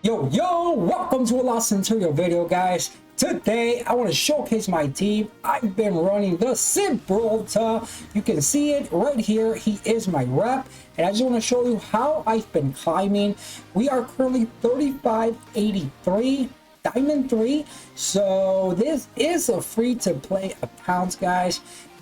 Yo, welcome to a Lost Centuria video, guys. Today, I want to showcase my team. I've been running the Zibrolta. You can see it right here. He is my rep. And I just want to show you how I've been climbing. We are currently 3583, Diamond 3. So this is a free-to-play account, guys.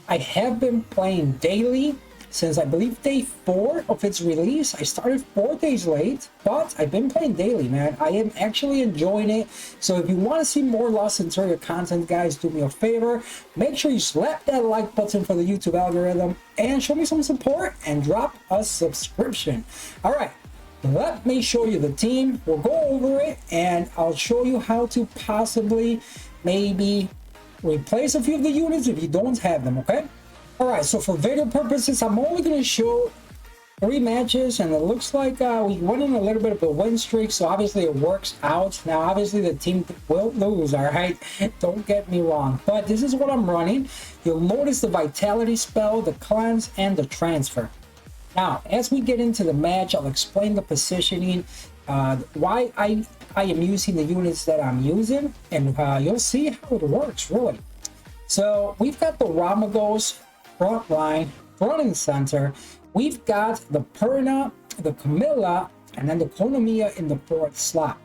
I have been playing daily since I believe day 4 of its release. I started 4 days late, but I've been playing daily, man. I am actually enjoying it. So if you want to see more Lost Centuria content, guys, do me a favor. Make sure you slap that like button for the YouTube algorithm and show me some support and drop a subscription. All right, let me show you the team. We'll go over it and I'll show you how to possibly maybe replace a few of the units if you don't have them, okay? All right, so for video purposes, I'm only going to show 3 matches, and it looks like we went on a little bit of a win streak, so obviously it works out. Now, obviously, the team will lose, all right? Don't get me wrong, but this is what I'm running. You'll notice the Vitality spell, the Cleanse, and the Transfer. Now, as we get into the match, I'll explain the positioning, why I am using the units that I'm using, and you'll see how it works, really. So, we've got the Ramagos front line, front and center. We've got the Perna, the Camilla, and then the Konomiya in the 4th slot.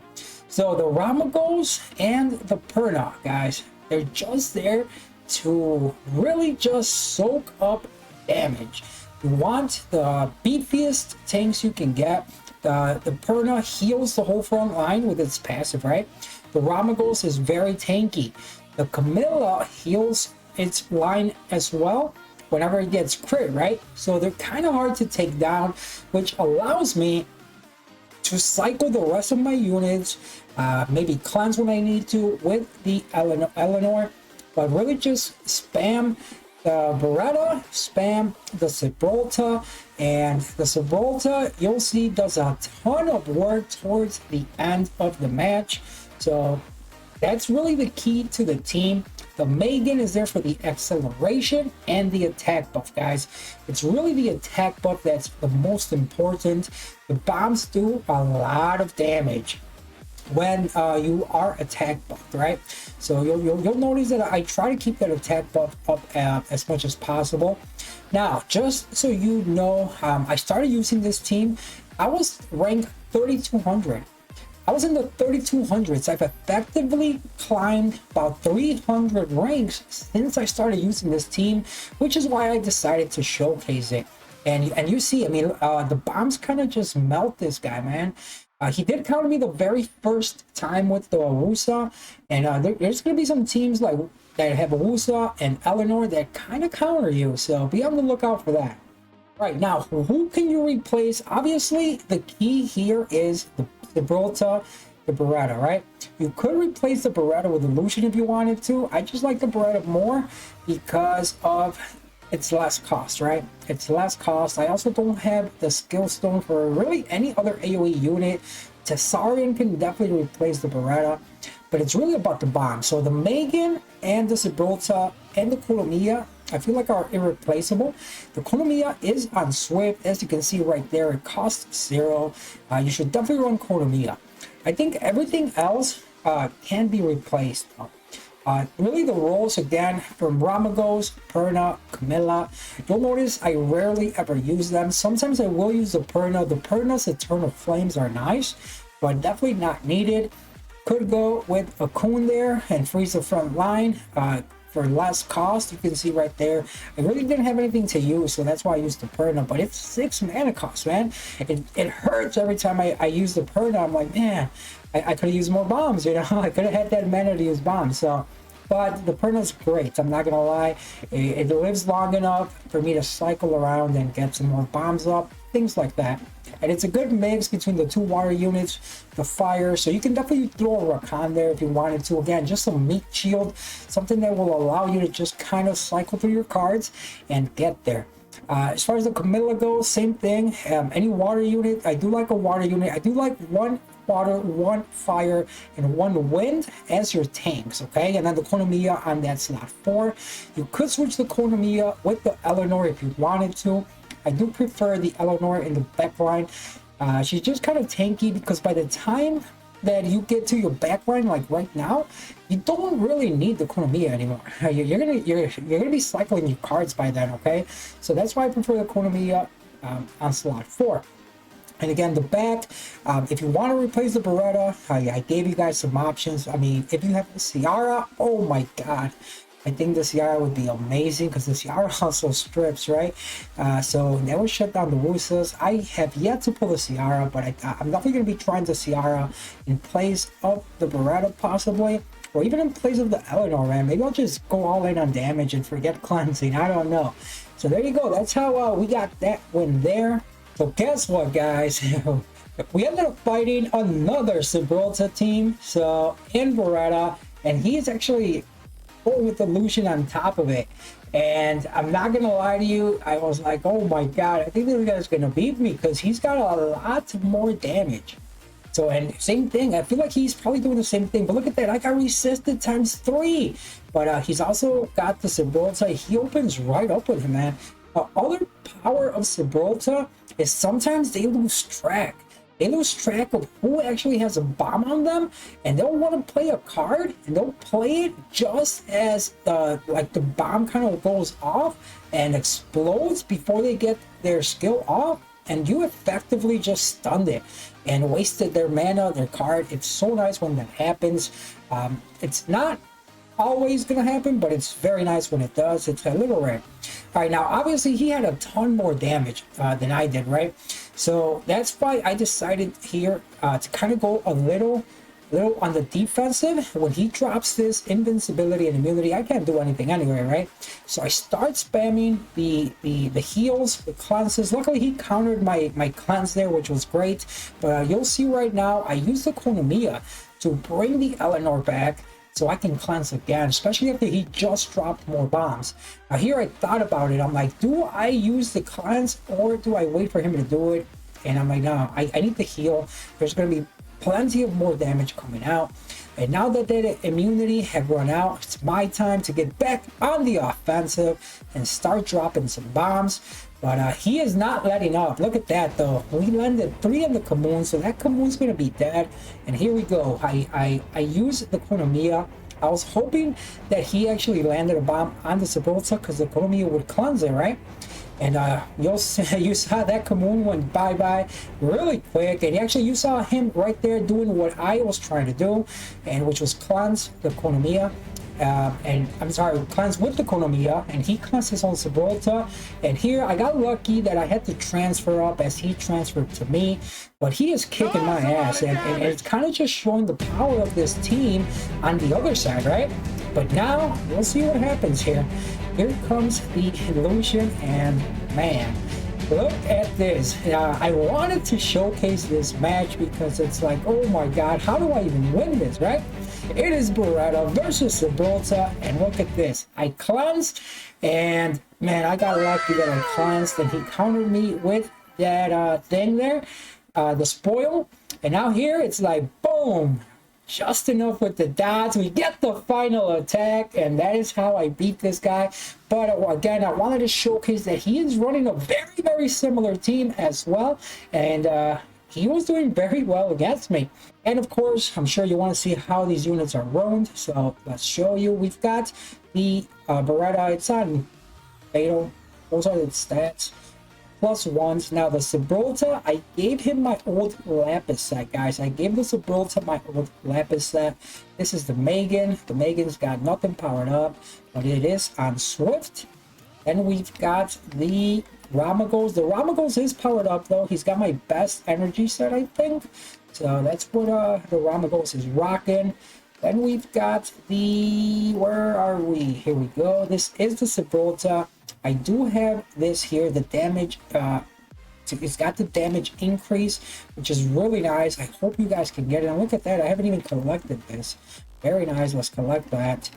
So the Ramagos and the Perna, guys, they're just there to really just soak up damage. You want the beefiest tanks you can get. The Perna heals the whole front line with its passive, right? The Ramagos is very tanky. The Camilla heals its line as well whenever it gets crit, right? So they're kind of hard to take down, which allows me to cycle the rest of my units, maybe cleanse when I need to with the Eleanor, but really just spam the Baretta, spam the Zibrolta, and the Zibrolta, you'll see, does a ton of work towards the end of the match. So that's really the key to the team. The Megan is there for the acceleration and the attack buff, guys. It's really the attack buff that's the most important. The bombs do a lot of damage when you are attack buffed, right? So you'll notice that I try to keep that attack buff up as much as possible. Now, just so you know, I started using this team. I was ranked 3200. I was in the 3200s. I've effectively climbed about 300 ranks since I started using this team, which is why I decided to showcase it. And you see, I mean, the bombs kind of just melt this guy, man. He did counter me the very first time with the Awusa, and there's going to be some teams like that have Awusa and Eleanor that kind of counter you, so be on the lookout for that. Right, now, who can you replace? Obviously, the key here is the Zibrolta, the Baretta, right? You could replace the Baretta with Illusion if you wanted to. I just like the Baretta more because of its less cost, right? It's less cost. I also don't have the skill stone for really any other AoE unit. Tessarian can definitely replace the Baretta, but it's really about the bomb. So the Megan and the Zibrolta and the Konomiya, I feel like are irreplaceable. The Konomiya is on Swift, as you can see right there. It costs 0. You should definitely run Konomiya. I think everything else can be replaced. Really, the roles again from Ramagos, Perna, Camilla. You'll notice I rarely ever use them. Sometimes I will use the Perna. The Perna's Eternal Flames are nice, but definitely not needed. Could go with a Coon there and freeze the front line. For less cost, you can see right there. I really didn't have anything to use, so that's why I used the Perna, but it's 6 mana cost, man. It hurts every time I use the Perna. I'm like, man, I could have used more bombs, you know. I could have had that mana to use bombs. So, but the Perna's great, I'm not gonna lie. It lives long enough for me to cycle around and get some more bombs up, things like that. And it's a good mix between the 2 water units, the fire, so you can definitely throw a Rakan there if you wanted to. Again, just a meat shield, something that will allow you to just kind of cycle through your cards and get there. As far as the Camilla goes, same thing. Any water unit, I do like a water unit. I do like 1 water, 1 fire, and 1 wind as your tanks, okay? And then the Konomiya on that slot 4. You could switch the Konomiya with the Eleanor if you wanted to. I do prefer the Eleanor in the back line. She's just kind of tanky because by the time that you get to your backline like right now, you don't really need the Konomiya anymore. You're gonna be cycling your cards by then, okay? So that's why I prefer the Konomiya on slot 4. And again, the back, if you want to replace the Baretta, I gave you guys some options. I mean, if you have the Ciara, oh my god, I think the Ciara would be amazing because the Ciara also strips, right? So that would shut down the Wusas. I have yet to pull the Ciara, but I'm definitely going to be trying the Ciara in place of the Baretta possibly, or even in place of the Eleanor, man. Maybe I'll just go all in on damage and forget cleansing. I don't know. So there you go. That's how we got that win there. So guess what, guys? We ended up fighting another Zibrolta team, so in Baretta, and he's actually with the Lucian on top of it. And I'm not gonna lie to you, I was like, oh my god, I think this guy's gonna beat me because he's got a lot more damage. So, and same thing, I feel like he's probably doing the same thing, but look at that, I got resisted ×3. But he's also got the Zibrolta. He opens right up with him, man. Other power of Zibrolta is sometimes they lose track. They lose track of who actually has a bomb on them, and they'll want to play a card, and they'll play it just as like the bomb kind of goes off and explodes before they get their skill off, and you effectively just stunned it and wasted their mana, their card. It's so nice when that happens. It's not always gonna happen, but it's very nice when it does. It's a little rare. All right, now obviously he had a ton more damage than I did, right? So that's why I decided here to kind of go a little on the defensive. When he drops this invincibility and immunity, I can't do anything anyway, right? So I start spamming the heals, the cleanses. Luckily he countered my cleanse there, which was great. But you'll see right now I use the Konomiya to bring the Eleanor back, so I can cleanse again, especially after he just dropped more bombs. Now here I thought about it. I'm like, do I use the cleanse or do I wait for him to do it? And I'm like, no, I need to heal. There's going to be plenty of more damage coming out. And now that that immunity had run out, it's my time to get back on the offensive and start dropping some bombs. But he is not letting up. Look at that, though. We landed 3 in the Kamoon, so that Kamoon's going to be dead. And here we go. I used the Konomiya. I was hoping that he actually landed a bomb on the Zibrolta because the Konomiya would cleanse it, right? And you saw that Kamoon went bye-bye really quick. And actually, you saw him right there doing what I was trying to do, and which was cleanse the Konomiya. And I'm sorry, cleanse with the Konomiya, and he cleansed his own Zibrolta. And here I got lucky that I had to transfer up as he transferred to me, but he is kicking my ass, and it's kind of just showing the power of this team on the other side, right? But now we'll see what happens here. Here comes the Lucian, and man, look at this. I wanted to showcase this match because it's like, oh my god, how do I even win this, right? It is Baretta versus Zibrolta, and look at this. I cleansed, and man, I got lucky that I cleansed, and he countered me with that thing there, the spoil. And now here it's like, boom, just enough with the dots. We get the final attack, and that is how I beat this guy. But again, I wanted to showcase that he is running a very, very similar team as well, and he was doing very well against me. And of course, I'm sure you want to see how these units are roamed, so let's show you. We've got the Baretta. It's on Fatal. Those are the stats. +1s. Now the Zibrolta, I gave him my old Lapis set, guys. I gave the Zibrolta my old Lapis set. This is the Megan. The Megan's got nothing powered up, but it is on Swift. Then we've got the Ramagos. The Ramagos is powered up, though. He's got my best energy set, I think. So that's what the Ramagos is rocking. Then we've got the... where are we? Here we go. This is the Zibrolta. I do have this here, the damage. It's got the damage increase, which is really nice. I hope you guys can get it. And look at that. I haven't even collected this. Very nice. Let's collect that.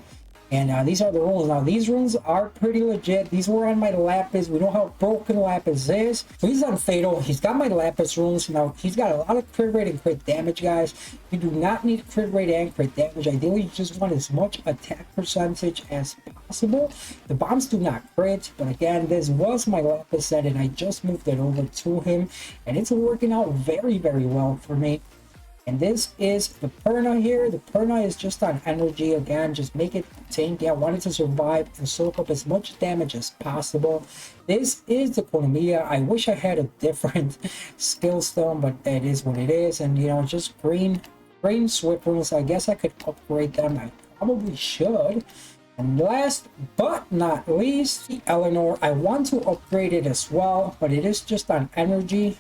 And these are the runes. Now, these runes are pretty legit. These were on my Lapis. We know how broken Lapis is. So he's on Fatal. He's got my Lapis runes. Now, he's got a lot of crit rate and crit damage, guys. You do not need crit rate and crit damage. Ideally, you just want as much attack percentage as possible. The bombs do not crit. But again, this was my Lapis set, and I just moved it over to him. And it's working out very, very well for me. And this is the Perna here. The Perna is just on energy again. Just make it tanky. I wanted to survive and soak up as much damage as possible. This is the Cornelia. I wish I had a different skill stone, but that is what it is. And, you know, just green swift runes. I guess I could upgrade them. I probably should. And last but not least, the Eleanor. I want to upgrade it as well, but it is just on energy.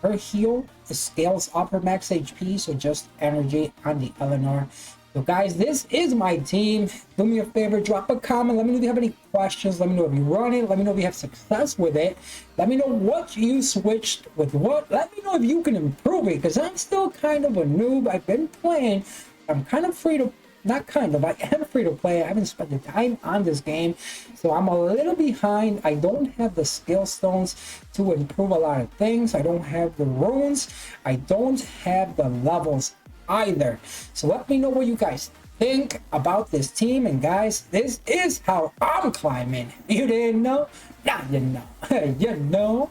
Her heal scales up her max HP, so just energy on the Eleanor. So guys, this is my team. Do me a favor, drop a comment. Let me know if you have any questions. Let me know if you run it. Let me know if you have success with it. Let me know what you switched with what. Let me know if you can improve it, because I'm still kind of a noob. I've been playing. I'm kind of free to, not kind of, I am free to play. I haven't spent the time on this game, so I'm a little behind. I don't have the skill stones to improve a lot of things. I don't have the runes. I don't have the levels either. So let me know what you guys think about this team. And guys, this is how I'm climbing. You didn't know? Now you know. You know.